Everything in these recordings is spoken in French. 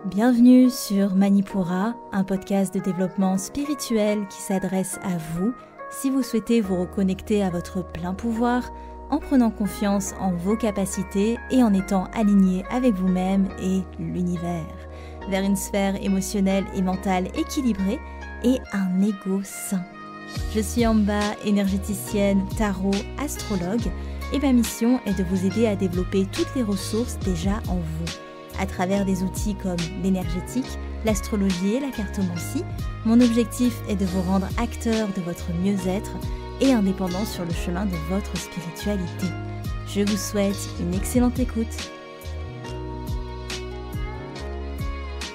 Bienvenue sur Manipura, un podcast de développement spirituel qui s'adresse à vous si vous souhaitez vous reconnecter à votre plein pouvoir en prenant confiance en vos capacités et en étant aligné avec vous-même et l'univers, vers une sphère émotionnelle et mentale équilibrée et un ego sain. Je suis Amba, énergéticienne, tarot, astrologue et ma mission est de vous aider à développer toutes les ressources déjà en vous. À travers des outils comme l'énergétique, l'astrologie et la cartomancie, mon objectif est de vous rendre acteur de votre mieux-être et indépendant sur le chemin de votre spiritualité. Je vous souhaite une excellente écoute.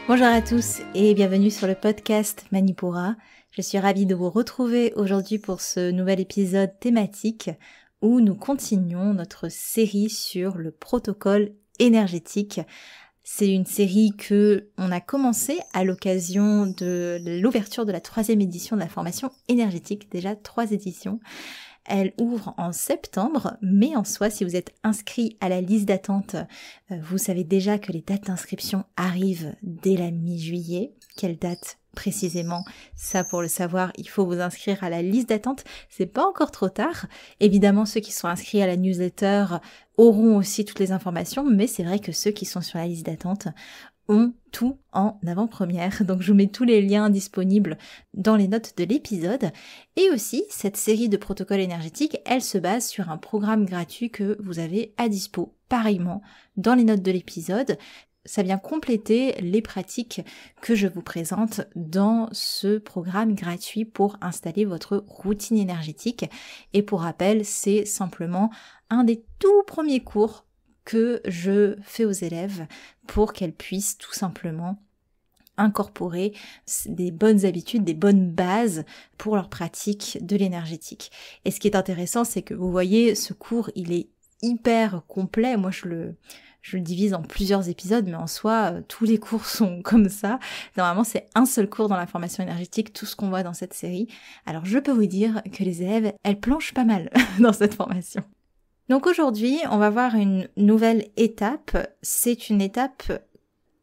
Bonjour à tous et bienvenue sur le podcast Manipura. Je suis ravie de vous retrouver aujourd'hui pour ce nouvel épisode thématique où nous continuons notre série sur le protocole énergétique. C'est une série que on a commencé à l'occasion de l'ouverture de la 3e édition de la formation énergétique, déjà 3 éditions. Elle ouvre en septembre, mais en soi, si vous êtes inscrit à la liste d'attente, vous savez déjà que les dates d'inscription arrivent dès la mi-juillet. Quelle date précisément? Ça, pour le savoir, il faut vous inscrire à la liste d'attente. C'est pas encore trop tard. Évidemment, ceux qui sont inscrits à la newsletter auront aussi toutes les informations, mais c'est vrai que ceux qui sont sur la liste d'attente ont tout en avant-première. Donc je vous mets tous les liens disponibles dans les notes de l'épisode. Et aussi, cette série de protocoles énergétiques, elle se base sur un programme gratuit que vous avez à dispo pareillement dans les notes de l'épisode. Ça vient compléter les pratiques que je vous présente dans ce programme gratuit pour installer votre routine énergétique. Et pour rappel, c'est simplement un des tout premiers cours que je fais aux élèves pour qu'elles puissent tout simplement incorporer des bonnes habitudes, des bonnes bases pour leur pratique de l'énergétique. Et ce qui est intéressant, c'est que vous voyez, ce cours, il est hyper complet. Moi, je le divise en plusieurs épisodes, mais en soi, tous les cours sont comme ça. Normalement, c'est un seul cours dans la formation énergétique, tout ce qu'on voit dans cette série. Alors, je peux vous dire que les élèves, elles planchent pas mal dans cette formation. Donc aujourd'hui, on va voir une nouvelle étape. C'est une étape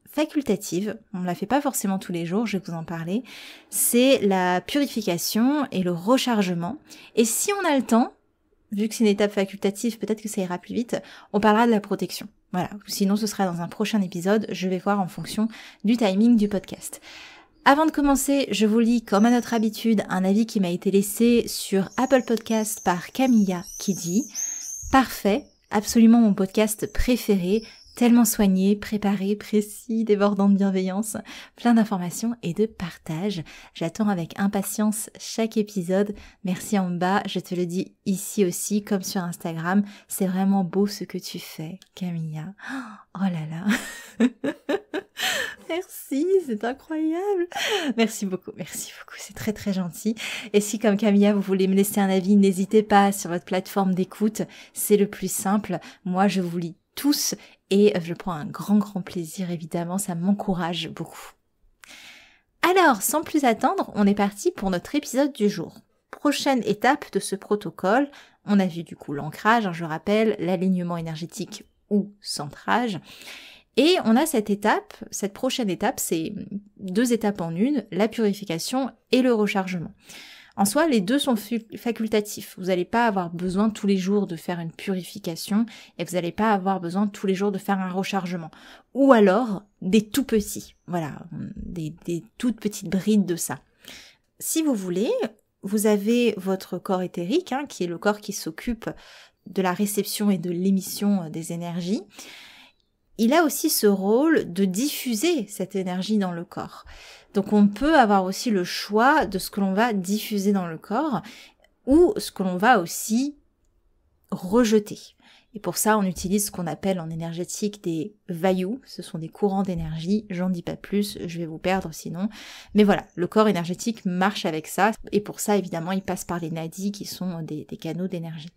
facultative. On ne la fait pas forcément tous les jours, je vais vous en parler. C'est la purification et le rechargement. Et si on a le temps, vu que c'est une étape facultative, peut-être que ça ira plus vite, on parlera de la protection. Voilà, sinon ce sera dans un prochain épisode, je vais voir en fonction du timing du podcast. Avant de commencer, je vous lis, comme à notre habitude, un avis qui m'a été laissé sur Apple Podcast par Camilla qui dit « Parfait, absolument mon podcast préféré, tellement soigné, préparé, précis, débordant de bienveillance, plein d'informations et de partage. J'attends avec impatience chaque épisode. Merci en bas, je te le dis ici aussi, comme sur Instagram. C'est vraiment beau ce que tu fais, Camilla. Oh là là. Merci, c'est incroyable. Merci beaucoup, c'est très très gentil. Et si comme Camilla, vous voulez me laisser un avis, n'hésitez pas sur votre plateforme d'écoute. C'est le plus simple. Moi, je vous lis tous et je prends un grand plaisir, évidemment, ça m'encourage beaucoup. Alors, sans plus attendre, on est parti pour notre épisode du jour. Prochaine étape de ce protocole, on a vu du coup l'ancrage, je rappelle, l'alignement énergétique ou centrage. Et on a cette prochaine étape, c'est 2 étapes en une, la purification et le rechargement. En soi, les deux sont facultatifs. Vous n'allez pas avoir besoin tous les jours de faire une purification et vous n'allez pas avoir besoin tous les jours de faire un rechargement. Ou alors, des tout petits. Voilà, des toutes petites brides de ça. Si vous voulez, vous avez votre corps éthérique, qui est le corps qui s'occupe de la réception et de l'émission des énergies. Il a aussi ce rôle de diffuser cette énergie dans le corps. Donc on peut avoir aussi le choix de ce que l'on va diffuser dans le corps ou ce que l'on va aussi rejeter. Et pour ça, on utilise ce qu'on appelle en énergétique des vayus. Ce sont des courants d'énergie. J'en dis pas plus, je vais vous perdre sinon. Mais voilà, le corps énergétique marche avec ça. Et pour ça, évidemment, il passe par les nadis qui sont des canaux d'énergie.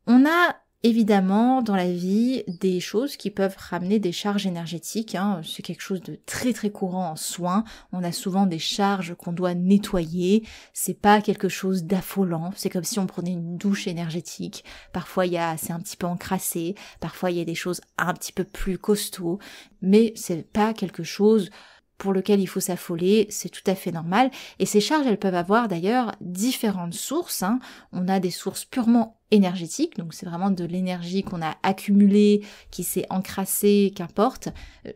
On a Évidemment, dans la vie, des choses qui peuvent ramener des charges énergétiques, c'est quelque chose de très très courant en soins. On a souvent des charges qu'on doit nettoyer. C'est pas quelque chose d'affolant. C'est comme si on prenait une douche énergétique. Parfois, c'est un petit peu encrassé. Parfois, il y a des choses un petit peu plus costauds. Mais c'est pas quelque chose pour lequel il faut s'affoler, c'est tout à fait normal. Et ces charges, elles peuvent avoir d'ailleurs différentes sources. On a des sources purement énergétiques, donc c'est vraiment de l'énergie qu'on a accumulée, qui s'est encrassée, qu'importe.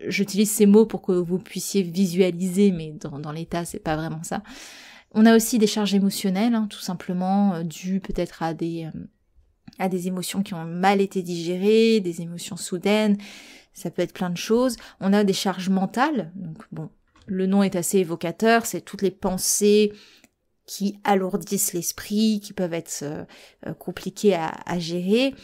J'utilise ces mots pour que vous puissiez visualiser, mais dans l'état, c'est pas vraiment ça. On a aussi des charges émotionnelles, tout simplement dues peut-être à des émotions qui ont mal été digérées, des émotions soudaines. Ça peut être plein de choses. On a des charges mentales. Donc bon, le nom est assez évocateur. C'est toutes les pensées qui alourdissent l'esprit, qui peuvent être compliquées à gérer.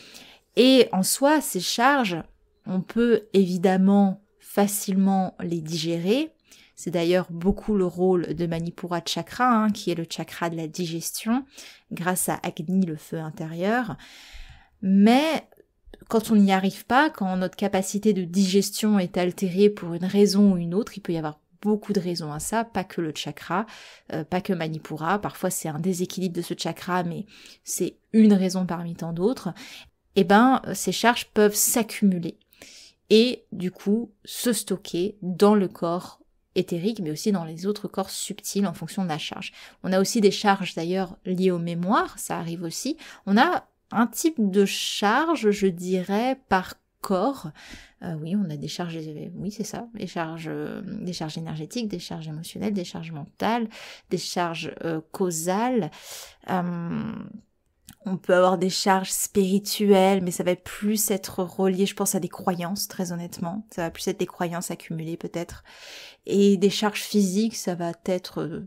Et en soi, ces charges, on peut évidemment facilement les digérer. C'est d'ailleurs beaucoup le rôle de Manipura Chakra, qui est le chakra de la digestion, grâce à Agni, le feu intérieur. Mais quand on n'y arrive pas, quand notre capacité de digestion est altérée pour une raison ou une autre, il peut y avoir beaucoup de raisons à ça, pas que le chakra, pas que Manipura, parfois c'est un déséquilibre de ce chakra, mais c'est une raison parmi tant d'autres, ces charges peuvent s'accumuler et du coup se stocker dans le corps éthérique, mais aussi dans les autres corps subtils en fonction de la charge. On a aussi des charges d'ailleurs liées aux mémoires, ça arrive aussi. On a un type de charge, je dirais, par corps. Oui, on a des charges, oui c'est ça, des charges énergétiques, des charges émotionnelles, des charges mentales, des charges causales. On peut avoir des charges spirituelles, mais ça va plus être relié, je pense, à des croyances, très honnêtement. Ça va plus être des croyances accumulées peut-être. Et des charges physiques, ça va être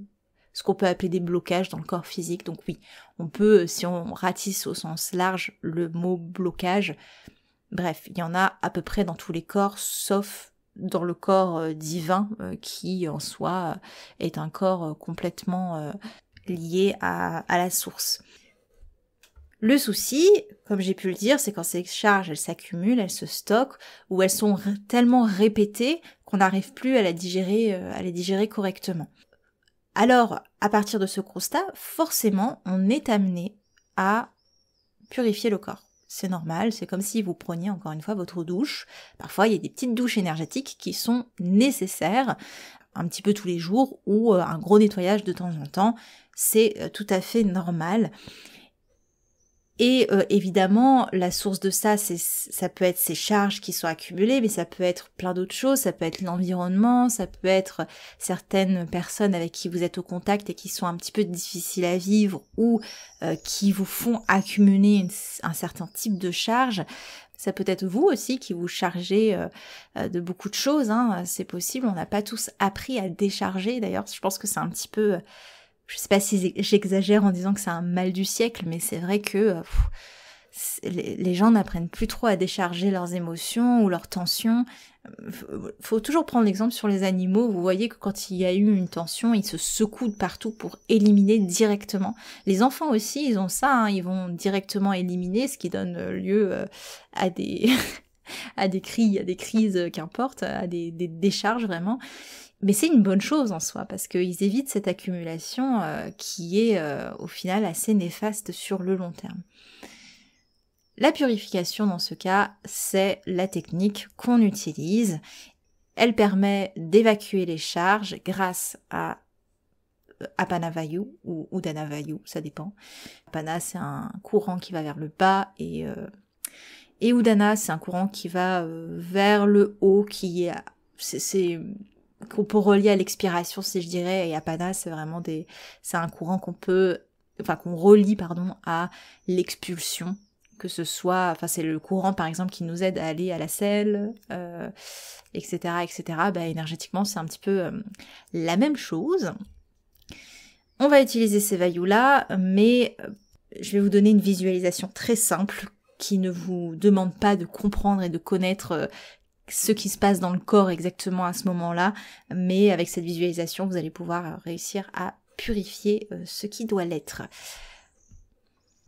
ce qu'on peut appeler des blocages dans le corps physique. Donc oui, on peut, si on ratisse au sens large le mot blocage, bref, il y en a à peu près dans tous les corps, sauf dans le corps divin, qui en soi est un corps complètement lié à la source. Le souci, comme j'ai pu le dire, c'est quand ces charges, elles s'accumulent, elles se stockent, ou elles sont tellement répétées qu'on n'arrive plus à les digérer correctement. Alors, à partir de ce constat, forcément, on est amené à purifier le corps. C'est normal, c'est comme si vous preniez encore une fois votre douche. Parfois, il y a des petites douches énergétiques qui sont nécessaires, un petit peu tous les jours, ou un gros nettoyage de temps en temps. C'est tout à fait normal. Et évidemment, la source de ça peut être ces charges qui sont accumulées, mais ça peut être plein d'autres choses, ça peut être l'environnement, ça peut être certaines personnes avec qui vous êtes au contact et qui sont un petit peu difficiles à vivre ou qui vous font accumuler un certain type de charge. Ça peut être vous aussi qui vous chargez de beaucoup de choses, c'est possible, on n'a pas tous appris à décharger, d'ailleurs je pense que c'est un petit peu... Je sais pas si j'exagère en disant que c'est un mal du siècle, mais c'est vrai que les gens n'apprennent plus trop à décharger leurs émotions ou leurs tensions. Faut toujours prendre l'exemple sur les animaux. Vous voyez que quand il y a eu une tension, ils se secouent de partout pour éliminer directement. Les enfants aussi, ils ont ça, ils vont directement éliminer, ce qui donne lieu à des à des cris, à des crises, qu'importe, à des décharges vraiment. Mais c'est une bonne chose en soi, parce qu'ils évitent cette accumulation qui est au final assez néfaste sur le long terme. La purification dans ce cas, c'est la technique qu'on utilise. Elle permet d'évacuer les charges grâce à Apanavayu ou Udanavayu, ça dépend. Apana, c'est un courant qui va vers le bas et Udana, c'est un courant qui va vers le haut, qu'on peut relier à l'expiration, si je dirais, et Apana, c'est vraiment c'est un courant qu'on relie, à l'expulsion, que ce soit, c'est le courant, par exemple, qui nous aide à aller à la selle, etc., etc. Énergétiquement, c'est un petit peu la même chose. On va utiliser ces vailloux-là, mais je vais vous donner une visualisation très simple, qui ne vous demande pas de comprendre et de connaître ce qui se passe dans le corps exactement à ce moment-là, mais avec cette visualisation, vous allez pouvoir réussir à purifier ce qui doit l'être.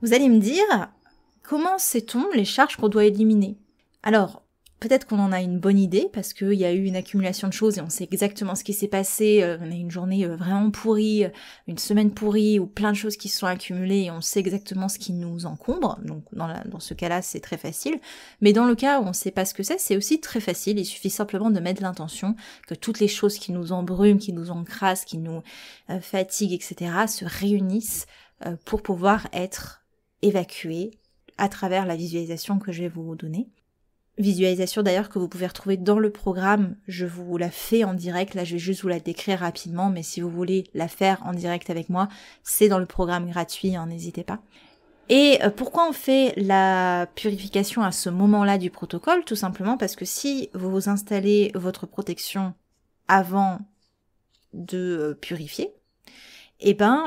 Vous allez me dire, comment sait-on les charges qu'on doit éliminer? Alors, peut-être qu'on en a une bonne idée parce qu'il y a eu une accumulation de choses et on sait exactement ce qui s'est passé. On a une journée vraiment pourrie, une semaine pourrie ou plein de choses qui se sont accumulées et on sait exactement ce qui nous encombre. Donc dans ce cas-là, c'est très facile. Mais dans le cas où on ne sait pas ce que c'est aussi très facile. Il suffit simplement de mettre l'intention que toutes les choses qui nous embrument, qui nous encrassent, qui nous fatiguent, etc. se réunissent pour pouvoir être évacuées à travers la visualisation que je vais vous donner. Visualisation d'ailleurs que vous pouvez retrouver dans le programme, je vous la fais en direct, là je vais juste vous la décrire rapidement, mais si vous voulez la faire en direct avec moi, c'est dans le programme gratuit, n'hésitez pas. Et pourquoi on fait la purification à ce moment-là du protocole? Tout simplement parce que si vous installez votre protection avant de purifier, eh ben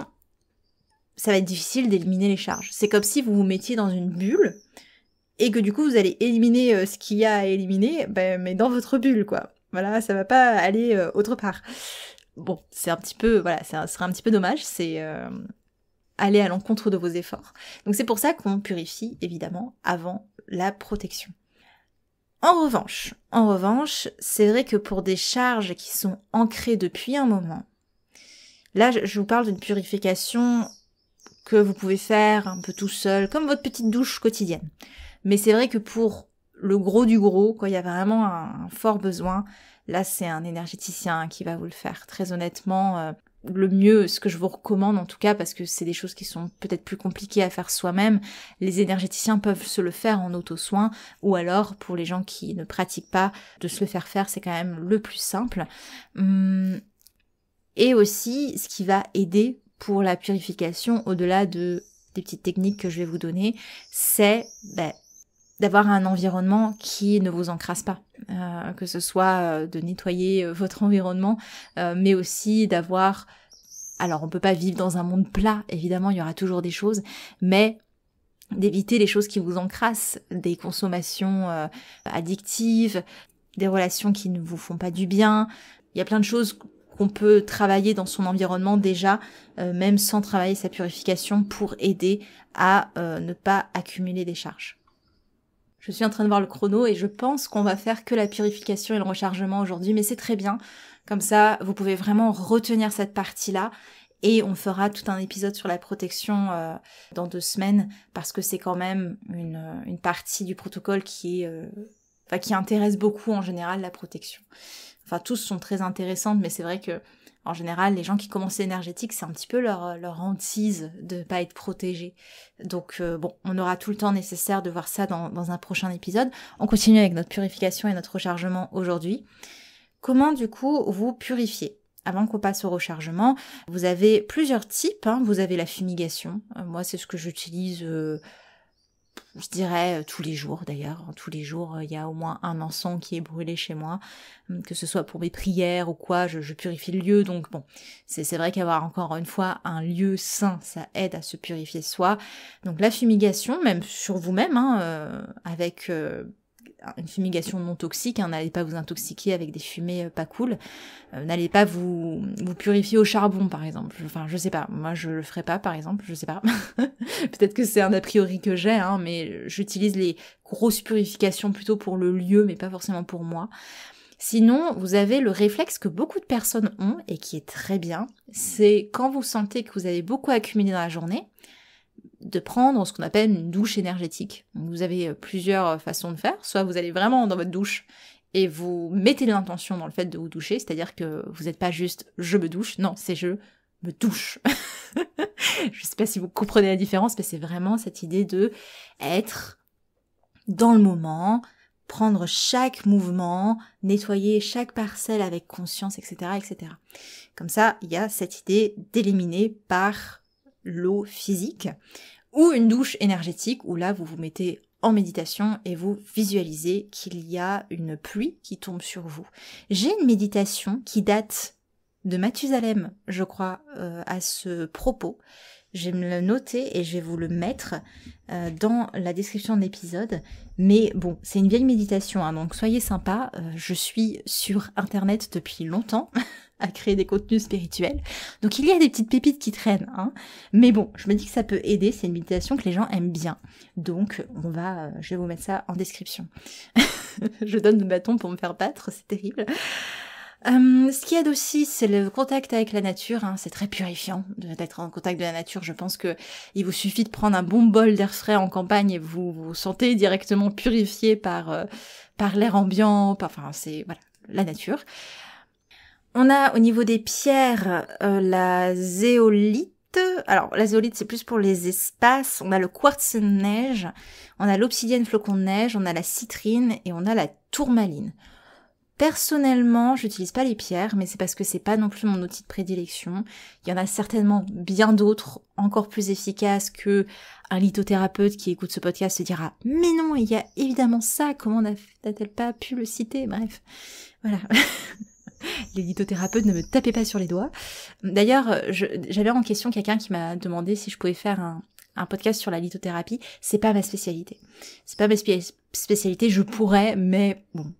ça va être difficile d'éliminer les charges. C'est comme si vous vous mettiez dans une bulle, et que du coup vous allez éliminer ce qu'il y a à éliminer, mais dans votre bulle, quoi. Voilà, ça va pas aller autre part. Bon, c'est un petit peu, voilà, ça serait un petit peu dommage, c'est aller à l'encontre de vos efforts. Donc c'est pour ça qu'on purifie, évidemment, avant la protection. En revanche, c'est vrai que pour des charges qui sont ancrées depuis un moment, là je vous parle d'une purification que vous pouvez faire un peu tout seul, comme votre petite douche quotidienne. Mais c'est vrai que pour le gros du gros, quand il y a vraiment un fort besoin, là c'est un énergéticien qui va vous le faire. Très honnêtement, le mieux, ce que je vous recommande en tout cas, parce que c'est des choses qui sont peut-être plus compliquées à faire soi-même, les énergéticiens peuvent se le faire en auto-soin, ou alors pour les gens qui ne pratiquent pas, de se le faire, c'est quand même le plus simple. Et aussi, ce qui va aider pour la purification, au-delà des petites techniques que je vais vous donner, c'est d'avoir un environnement qui ne vous encrasse pas, que ce soit de nettoyer votre environnement, mais aussi d'avoir... Alors on peut pas vivre dans un monde plat, évidemment il y aura toujours des choses, mais d'éviter les choses qui vous encrassent, des consommations addictives, des relations qui ne vous font pas du bien. Il y a plein de choses qu'on peut travailler dans son environnement déjà, même sans travailler sa purification, pour aider à ne pas accumuler des charges. Je suis en train de voir le chrono et je pense qu'on va faire que la purification et le rechargement aujourd'hui, mais c'est très bien. Comme ça, vous pouvez vraiment retenir cette partie-là et on fera tout un épisode sur la protection dans 2 semaines parce que c'est quand même une partie du protocole qui intéresse beaucoup en général la protection. Enfin, tous sont très intéressantes, mais c'est vrai que en général, les gens qui commencent l'énergétique, c'est un petit peu leur hantise de pas être protégés. Donc on aura tout le temps nécessaire de voir ça dans un prochain épisode. On continue avec notre purification et notre rechargement aujourd'hui. Comment du coup vous purifiez? Avant qu'on passe au rechargement, vous avez plusieurs types. Vous avez la fumigation. Moi, c'est ce que j'utilise... je dirais tous les jours d'ailleurs. Tous les jours, il y a au moins un encens qui est brûlé chez moi, que ce soit pour mes prières ou quoi, je purifie le lieu. Donc bon, c'est vrai qu'avoir encore une fois un lieu sain, ça aide à se purifier soi. Donc la fumigation, même sur vous-même, avec une fumigation non toxique, n'allez pas vous intoxiquer avec des fumées pas cool, n'allez pas vous purifier au charbon par exemple, enfin je sais pas, moi je le ferai pas par exemple, je sais pas, peut-être que c'est un a priori que j'ai, mais j'utilise les grosses purifications plutôt pour le lieu, mais pas forcément pour moi. Sinon, vous avez le réflexe que beaucoup de personnes ont, et qui est très bien, c'est quand vous sentez que vous avez beaucoup accumulé dans la journée, de prendre ce qu'on appelle une douche énergétique. Donc vous avez plusieurs façons de faire. Soit vous allez vraiment dans votre douche et vous mettez l'intention dans le fait de vous doucher, c'est-à-dire que vous n'êtes pas juste « je me douche », non, c'est « je me douche ». Je sais pas si vous comprenez la différence, mais c'est vraiment cette idée de être dans le moment, prendre chaque mouvement, nettoyer chaque parcelle avec conscience, etc., etc. Comme ça, il y a cette idée d'éliminer par l'eau physique, ou une douche énergétique où là vous vous mettez en méditation et vous visualisez qu'il y a une pluie qui tombe sur vous. J'ai une méditation qui date de Mathusalem, je crois, à ce propos. Je vais me le noter et je vais vous le mettre dans la description de l'épisode. Mais bon, c'est une vieille méditation, donc soyez sympa. Je suis sur internet depuis longtemps à créer des contenus spirituels. Donc il y a des petites pépites qui traînent, hein. Mais bon, je me dis que ça peut aider, c'est une méditation que les gens aiment bien. Donc je vais vous mettre ça en description. Je donne le bâton pour me faire battre, c'est terrible. Ce qui aide aussi, c'est le contact avec la nature, hein. C'est très purifiant d'être en contact de la nature. Je pense que il vous suffit de prendre un bon bol d'air frais en campagne et vous vous sentez directement purifié par l'air ambiant, c'est voilà, la nature. On a au niveau des pierres la zéolite. Alors la zéolite c'est plus pour les espaces. On a le quartz neige, on a l'obsidienne flocon de neige, on a la citrine et on a la tourmaline. Personnellement, j'utilise pas les pierres, mais c'est parce que c'est pas non plus mon outil de prédilection. Il y en a certainement bien d'autres, encore plus efficaces que un lithothérapeute qui écoute ce podcast se dira « Mais non, il y a évidemment ça, comment n'a-t-elle pas pu le citer ?» Bref, voilà. Les lithothérapeutes, ne me tapez pas sur les doigts. D'ailleurs, j'avais en question quelqu'un qui m'a demandé si je pouvais faire un podcast sur la lithothérapie. C'est pas ma spécialité. C'est pas ma spécialité, je pourrais, mais bon,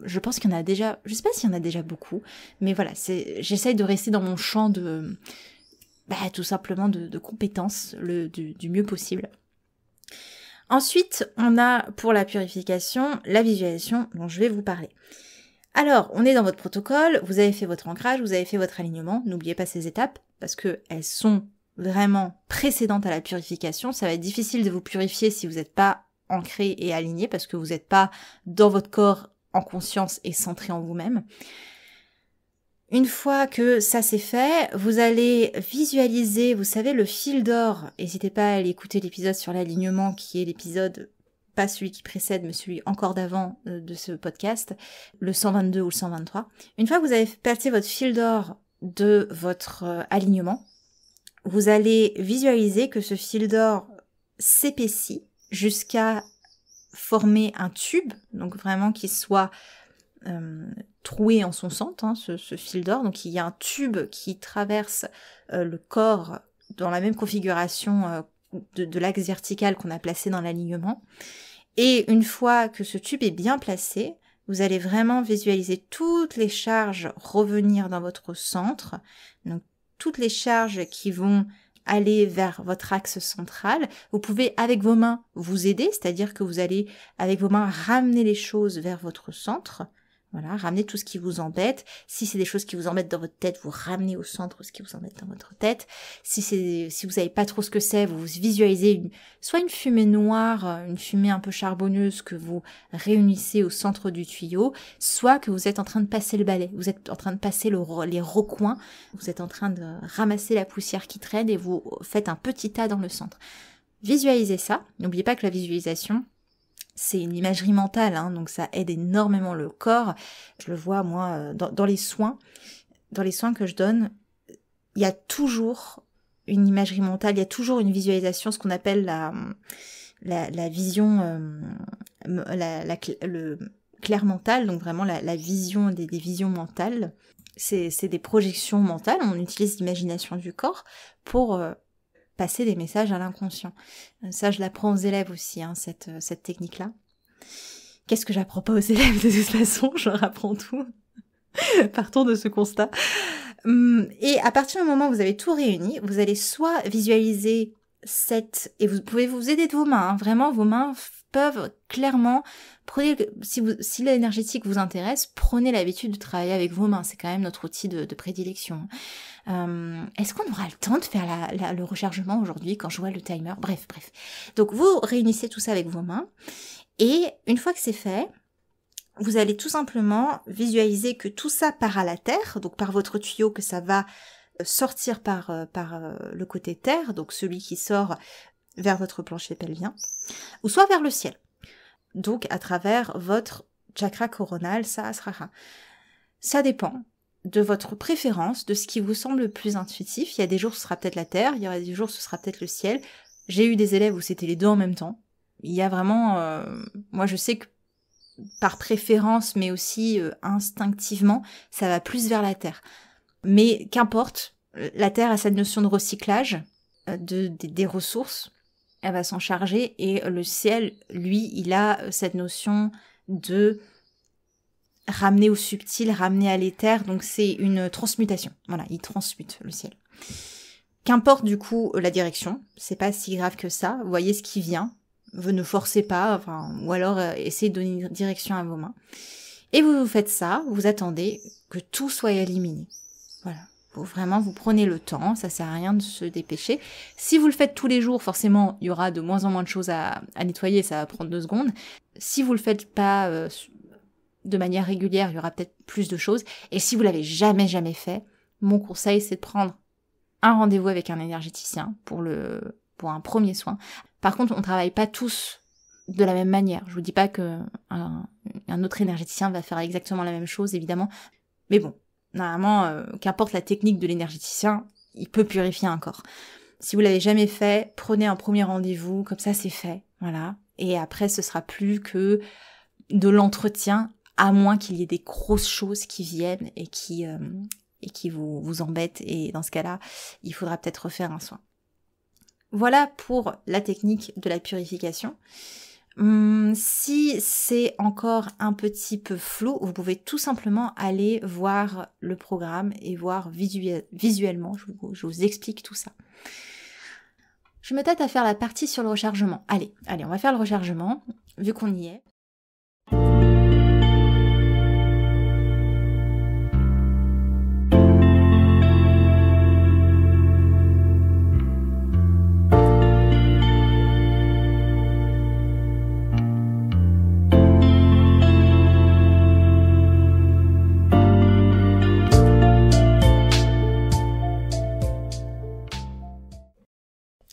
je pense qu'il y en a déjà, je sais pas s'il y en a déjà beaucoup, mais voilà, j'essaye de rester dans mon champ de, tout simplement de compétences, du mieux possible. Ensuite, on a pour la purification, la visualisation dont je vais vous parler. Alors, on est dans votre protocole, vous avez fait votre ancrage, vous avez fait votre alignement, n'oubliez pas ces étapes, parce que elles sont vraiment précédentes à la purification. Ça va être difficile de vous purifier si vous n'êtes pas ancré et aligné, parce que vous n'êtes pas dans votre corps en conscience et centré en vous-même. Une fois que ça c'est fait, vous allez visualiser, vous savez, le fil d'or. N'hésitez pas à aller écouter l'épisode sur l'alignement, qui est l'épisode, pas celui qui précède, mais celui encore d'avant de ce podcast, le 122 ou le 123. Une fois que vous avez passé votre fil d'or de votre alignement, vous allez visualiser que ce fil d'or s'épaissit jusqu'à former un tube, donc vraiment qu'il soit troué en son centre, hein, ce fil d'or. Donc il y a un tube qui traverse le corps dans la même configuration de l'axe vertical qu'on a placé dans l'alignement. Et une fois que ce tube est bien placé, vous allez vraiment visualiser toutes les charges revenir dans votre centre, donc toutes les charges qui vont aller vers votre axe central. Vous pouvez avec vos mains vous aider, c'est-à-dire que vous allez avec vos mains ramener les choses vers votre centre. Voilà, ramenez tout ce qui vous embête. Si c'est des choses qui vous embêtent dans votre tête, vous ramenez au centre ce qui vous embête dans votre tête. Si vous savez pas trop ce que c'est, vous visualisez soit une fumée noire, une fumée un peu charbonneuse que vous réunissez au centre du tuyau, soit que vous êtes en train de passer le balai, vous êtes en train de passer les recoins, vous êtes en train de ramasser la poussière qui traîne et vous faites un petit tas dans le centre. Visualisez ça. N'oubliez pas que la visualisation, c'est une imagerie mentale, hein, donc ça aide énormément le corps. Je le vois, moi, dans les soins que je donne, il y a toujours une imagerie mentale, il y a toujours une visualisation, ce qu'on appelle la vision, le clair mental, donc vraiment la vision des visions mentales. C'est des projections mentales, on utilise l'imagination du corps pour passer des messages à l'inconscient. Ça, je l'apprends aux élèves aussi, hein, cette technique-là. Qu'est-ce que j'apprends pas aux élèves de toute façon? Je leur apprends tout. Partons de ce constat. Et à partir du moment où vous avez tout réuni, vous allez soit visualiser et vous pouvez vous aider de vos mains, hein, vraiment vos mains peuvent clairement, si l'énergétique vous intéresse, prenez l'habitude de travailler avec vos mains, c'est quand même notre outil de prédilection. Est-ce qu'on aura le temps de faire le rechargement aujourd'hui quand je vois le timer? Bref. Donc vous réunissez tout ça avec vos mains et une fois que c'est fait, vous allez tout simplement visualiser que tout ça part à la terre, donc par votre tuyau, que ça va sortir par le côté terre, donc celui qui sort vers votre plancher pelvien, ou soit vers le ciel, donc à travers votre chakra coronal, Sahasrara. Ça dépend de votre préférence, de ce qui vous semble le plus intuitif. Il y a des jours ce sera peut-être la terre, il y aura des jours ce sera peut-être le ciel. J'ai eu des élèves où c'était les deux en même temps. Il y a vraiment, moi je sais que par préférence, mais aussi instinctivement, ça va plus vers la terre. Mais qu'importe, la terre a cette notion de recyclage des ressources, elle va s'en charger, et le ciel, lui, il a cette notion de ramener au subtil, ramener à l'éther, donc c'est une transmutation. Voilà, il transmute le ciel. Qu'importe du coup la direction, c'est pas si grave que ça, vous voyez ce qui vient, vous ne forcez pas, ou alors essayez de donner une direction à vos mains. Et vous faites ça, vous attendez que tout soit éliminé. Voilà. Vraiment, vous prenez le temps, ça sert à rien de se dépêcher. Si vous le faites tous les jours, forcément, il y aura de moins en moins de choses à nettoyer, ça va prendre 2 secondes. Si vous le faites pas de manière régulière, il y aura peut-être plus de choses. Et si vous l'avez jamais fait, mon conseil, c'est de prendre un rendez-vous avec un énergéticien pour un premier soin. Par contre, on travaille pas tous de la même manière. Je vous dis pas que un autre énergéticien va faire exactement la même chose, évidemment. Mais bon, normalement, qu'importe la technique de l'énergéticien, il peut purifier un corps. Si vous l'avez jamais fait, prenez un premier rendez-vous, comme ça c'est fait, voilà. Et après, ce sera plus que de l'entretien, à moins qu'il y ait des grosses choses qui viennent et qui vous embêtent. Et dans ce cas-là, il faudra peut-être refaire un soin. Voilà pour la technique de la purification. Si c'est encore un petit peu flou, vous pouvez tout simplement aller voir le programme et voir visuellement, je vous explique tout ça. Je me tâte à faire la partie sur le rechargement. Allez, on va faire le rechargement, vu qu'on y est.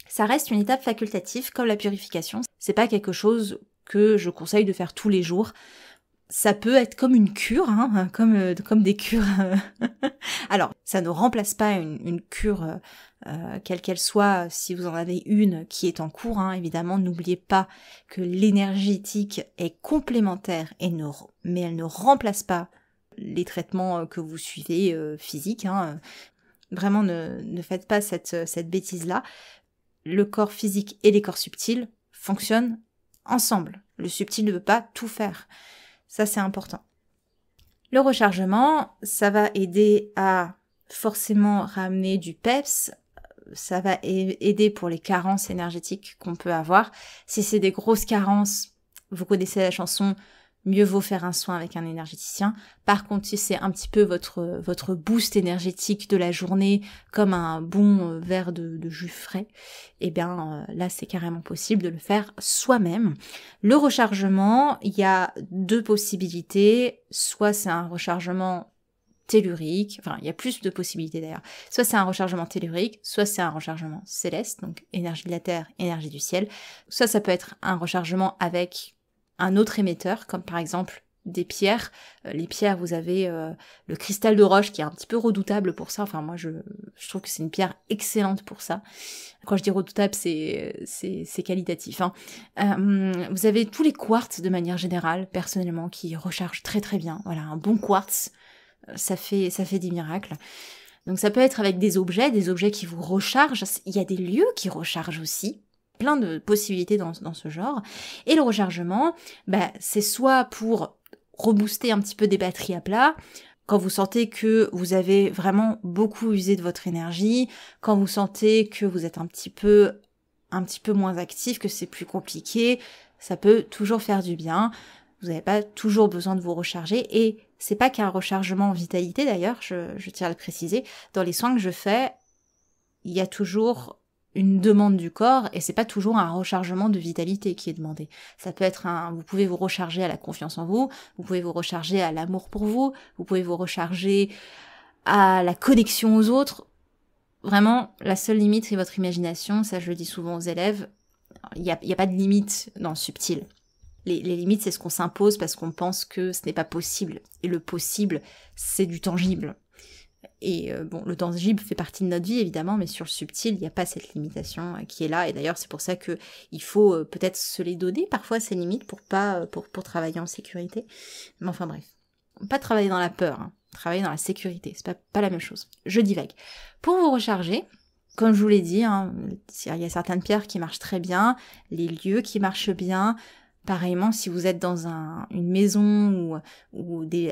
Ça reste une étape facultative comme la purification. C'est pas quelque chose que je conseille de faire tous les jours. Ça peut être comme une cure, comme des cures. Alors, ça ne remplace pas une cure quelle qu'elle soit. Si vous en avez une qui est en cours, évidemment, n'oubliez pas que l'énergétique est complémentaire mais elle ne remplace pas les traitements que vous suivez physiques. Vraiment, ne faites pas cette bêtise-là. Le corps physique et les corps subtils fonctionnent ensemble. Le subtil ne peut pas tout faire. Ça, c'est important. Le rechargement, ça va aider à forcément ramener du peps. Ça va aider pour les carences énergétiques qu'on peut avoir. Si c'est des grosses carences, vous connaissez la chanson « Mieux vaut faire un soin avec un énergéticien ». Par contre, si c'est un petit peu votre boost énergétique de la journée, comme un bon verre de jus frais, là, c'est carrément possible de le faire soi-même. Le rechargement, il y a 2 possibilités. Soit c'est un rechargement tellurique, il y a plus de possibilités d'ailleurs. Soit c'est un rechargement tellurique, soit c'est un rechargement céleste, donc énergie de la terre, énergie du ciel. Soit ça peut être un rechargement avec un autre émetteur, comme par exemple des pierres. Les pierres, vous avez le cristal de roche qui est un petit peu redoutable pour ça. Moi, je trouve que c'est une pierre excellente pour ça. Quand je dis redoutable, c'est qualitatif. Vous avez tous les quartz de manière générale, personnellement, qui rechargent très très bien. Voilà, un bon quartz, ça fait des miracles. Donc ça peut être avec des objets qui vous rechargent. Il y a des lieux qui rechargent aussi. Plein de possibilités dans ce genre. Et le rechargement, c'est soit pour rebooster un petit peu des batteries à plat, quand vous sentez que vous avez vraiment beaucoup usé de votre énergie, quand vous sentez que vous êtes un petit peu moins actif, que c'est plus compliqué, ça peut toujours faire du bien. Vous n'avez pas toujours besoin de vous recharger, et c'est pas qu'un rechargement en vitalité d'ailleurs, je tiens à le préciser. Dans les soins que je fais, il y a toujours une demande du corps, et c'est pas toujours un rechargement de vitalité qui est demandé. Ça peut être vous pouvez vous recharger à la confiance en vous, vous pouvez vous recharger à l'amour pour vous, vous pouvez vous recharger à la connexion aux autres. Vraiment, la seule limite, c'est votre imagination. Ça, je le dis souvent aux élèves. Il y a pas de limite dans le subtil. Les limites, c'est ce qu'on s'impose parce qu'on pense que ce n'est pas possible. Et le possible, c'est du tangible. Et le tangible fait partie de notre vie, évidemment, mais sur le subtil, il n'y a pas cette limitation qui est là. Et d'ailleurs, c'est pour ça que il faut peut-être se les donner, parfois, ces limites, pour travailler en sécurité. Mais enfin, bref. Pas travailler dans la peur, travailler dans la sécurité. C'est pas la même chose. Je divague. Pour vous recharger, comme je vous l'ai dit, il y a certaines pierres qui marchent très bien, les lieux qui marchent bien. Pareillement, si vous êtes dans une maison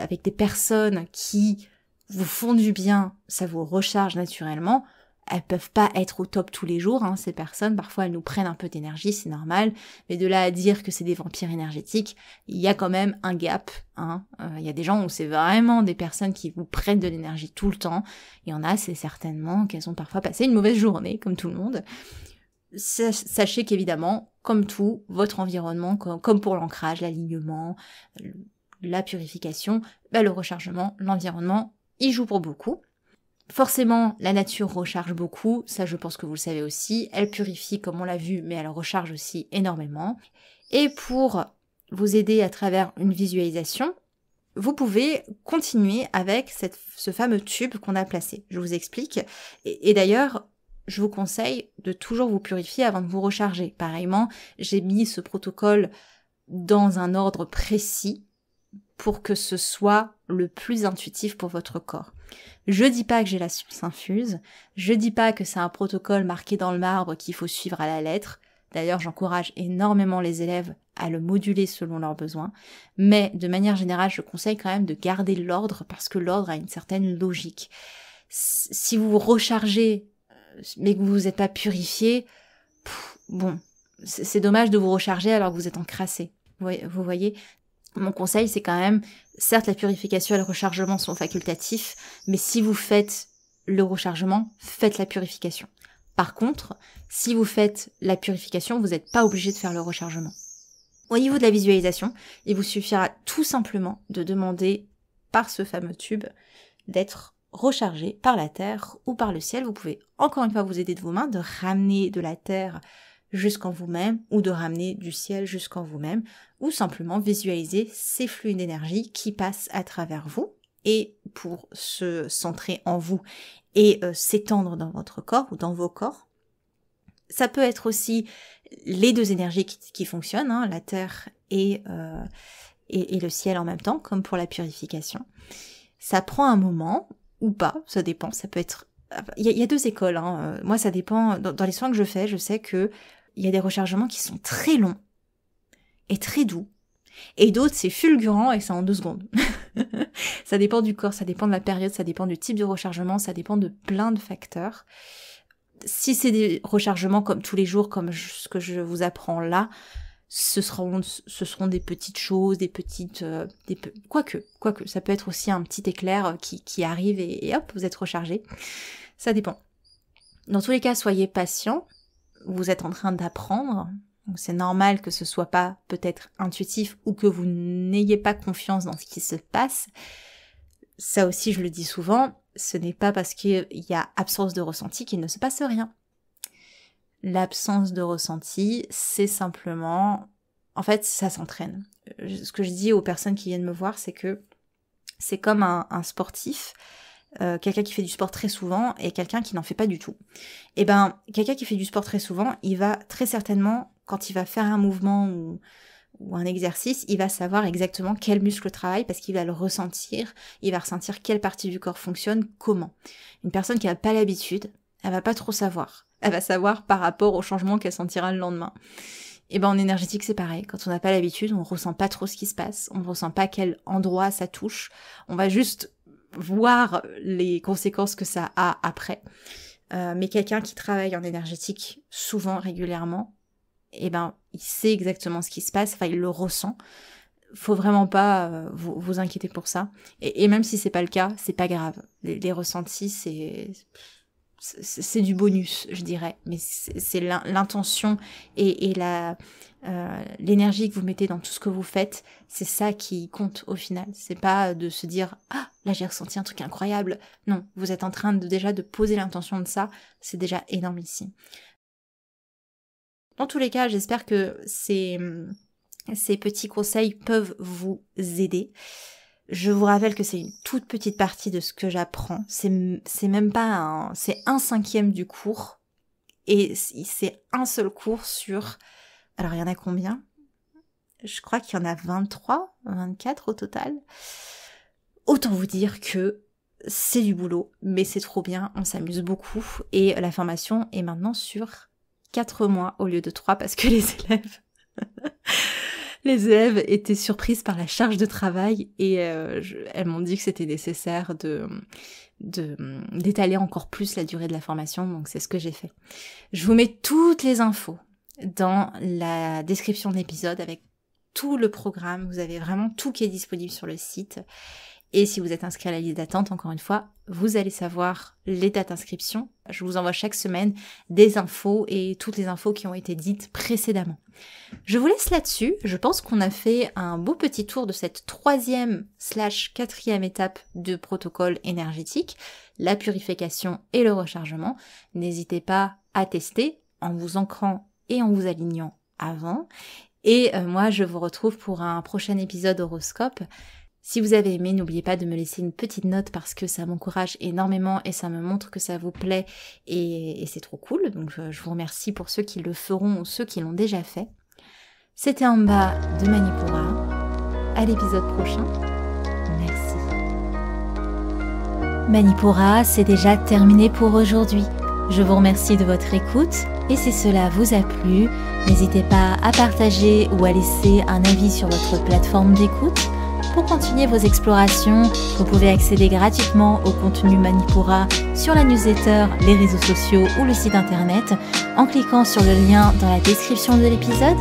avec des personnes qui vous font du bien, ça vous recharge naturellement. Elles peuvent pas être au top tous les jours, ces personnes. Parfois, elles nous prennent un peu d'énergie, c'est normal. Mais de là à dire que c'est des vampires énergétiques, il y a quand même un gap. Il y a des gens où c'est vraiment des personnes qui vous prennent de l'énergie tout le temps. Il y en a, c'est certainement qu'elles ont parfois passé une mauvaise journée, comme tout le monde. Sachez qu'évidemment, comme tout, votre environnement, comme pour l'ancrage, l'alignement, la purification, le rechargement, l'environnement, il joue pour beaucoup. Forcément, la nature recharge beaucoup, ça je pense que vous le savez aussi, elle purifie comme on l'a vu, mais elle recharge aussi énormément. Et pour vous aider à travers une visualisation, vous pouvez continuer avec ce fameux tube qu'on a placé. Je vous explique. Et d'ailleurs, je vous conseille de toujours vous purifier avant de vous recharger. Pareillement, j'ai mis ce protocole dans un ordre précis pour que ce soit le plus intuitif pour votre corps. Je dis pas que j'ai la science infuse, je dis pas que c'est un protocole marqué dans le marbre qu'il faut suivre à la lettre. D'ailleurs, j'encourage énormément les élèves à le moduler selon leurs besoins, mais de manière générale, je conseille quand même de garder l'ordre parce que l'ordre a une certaine logique. Si vous vous rechargez mais que vous n'êtes pas purifié, c'est dommage de vous recharger alors que vous êtes encrassé. Vous voyez ? Mon conseil, c'est quand même, certes, la purification et le rechargement sont facultatifs, mais si vous faites le rechargement, faites la purification. Par contre, si vous faites la purification, vous n'êtes pas obligé de faire le rechargement. Au niveau de la visualisation, il vous suffira tout simplement de demander par ce fameux tube d'être rechargé par la terre ou par le ciel. Vous pouvez encore une fois vous aider de vos mains, de ramener de la terre jusqu'en vous-même ou de ramener du ciel jusqu'en vous-même ou simplement visualiser ces flux d'énergie qui passent à travers vous et pour se centrer en vous et s'étendre dans votre corps ou dans vos corps. Ça peut être aussi les deux énergies qui fonctionnent, la terre et le ciel en même temps, comme pour la purification. Ça prend un moment ou pas, ça dépend, ça peut être... Il y a deux écoles, moi ça dépend, dans les soins que je fais, je sais que il y a des rechargements qui sont très longs et très doux. Et d'autres, c'est fulgurant et c'est en 2 secondes. Ça dépend du corps, ça dépend de la période, ça dépend du type de rechargement, ça dépend de plein de facteurs. Si c'est des rechargements comme tous les jours, comme ce que je vous apprends là, ce seront des petites choses, quoique, ça peut être aussi un petit éclair qui arrive et hop, vous êtes rechargé. Ça dépend. Dans tous les cas, soyez patient. Vous êtes en train d'apprendre, donc c'est normal que ce soit pas peut-être intuitif ou que vous n'ayez pas confiance dans ce qui se passe. Ça aussi, je le dis souvent, ce n'est pas parce qu'il y a absence de ressenti qu'il ne se passe rien. L'absence de ressenti, c'est simplement... En fait, ça s'entraîne. Ce que je dis aux personnes qui viennent me voir, c'est que c'est comme un sportif, quelqu'un qui fait du sport très souvent et quelqu'un qui n'en fait pas du tout. Et quelqu'un qui fait du sport très souvent, il va très certainement, quand il va faire un mouvement ou un exercice, il va savoir exactement quel muscle travaille parce qu'il va le ressentir, il va ressentir quelle partie du corps fonctionne, comment. Une personne qui n'a pas l'habitude, elle va pas trop savoir. Elle va savoir par rapport au changement qu'elle sentira le lendemain. Et en énergétique, c'est pareil. Quand on n'a pas l'habitude, on ressent pas trop ce qui se passe. On ne ressent pas quel endroit ça touche. On va juste voir les conséquences que ça a après. Mais quelqu'un qui travaille en énergétique souvent, régulièrement, il sait exactement ce qui se passe. Enfin, il le ressent. Faut vraiment pas vous inquiéter pour ça. Et même si c'est pas le cas, c'est pas grave. Les ressentis, c'est du bonus, je dirais, mais c'est l'intention et l'énergie que vous mettez dans tout ce que vous faites, c'est ça qui compte au final. C'est pas de se dire là j'ai ressenti un truc incroyable. Non, vous êtes en train déjà de poser l'intention de ça, c'est déjà énorme ici. Dans tous les cas, j'espère que ces petits conseils peuvent vous aider. Je vous rappelle que c'est une toute petite partie de ce que j'apprends. C'est même pas c'est 1/5 du cours. Et c'est un seul cours sur... Alors, il y en a combien ? Je crois qu'il y en a 23, 24 au total. Autant vous dire que c'est du boulot, mais c'est trop bien, on s'amuse beaucoup. Et la formation est maintenant sur 4 mois au lieu de 3 parce que les élèves... Les élèves étaient surprises par la charge de travail et elles m'ont dit que c'était nécessaire d'étaler encore plus la durée de la formation, donc c'est ce que j'ai fait. Je vous mets toutes les infos dans la description de l'épisode avec tout le programme. Vous avez vraiment tout qui est disponible sur le site. Et si vous êtes inscrit à la liste d'attente, encore une fois, vous allez savoir les dates d'inscription. Je vous envoie chaque semaine des infos et toutes les infos qui ont été dites précédemment. Je vous laisse là-dessus. Je pense qu'on a fait un beau petit tour de cette 3e/4e étape de protocole énergétique, la purification et le rechargement. N'hésitez pas à tester en vous ancrant et en vous alignant avant. Et moi, je vous retrouve pour un prochain épisode horoscope. Si vous avez aimé, n'oubliez pas de me laisser une petite note parce que ça m'encourage énormément et ça me montre que ça vous plaît et c'est trop cool. Donc je vous remercie pour ceux qui le feront ou ceux qui l'ont déjà fait. C'était en bas de Manipura. À l'épisode prochain. Merci. Manipura, c'est déjà terminé pour aujourd'hui. Je vous remercie de votre écoute et si cela vous a plu, n'hésitez pas à partager ou à laisser un avis sur votre plateforme d'écoute. Pour continuer vos explorations, vous pouvez accéder gratuitement au contenu Manipura sur la newsletter, les réseaux sociaux ou le site internet en cliquant sur le lien dans la description de l'épisode.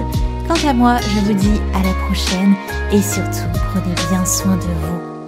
Quant à moi, je vous dis à la prochaine et surtout, prenez bien soin de vous.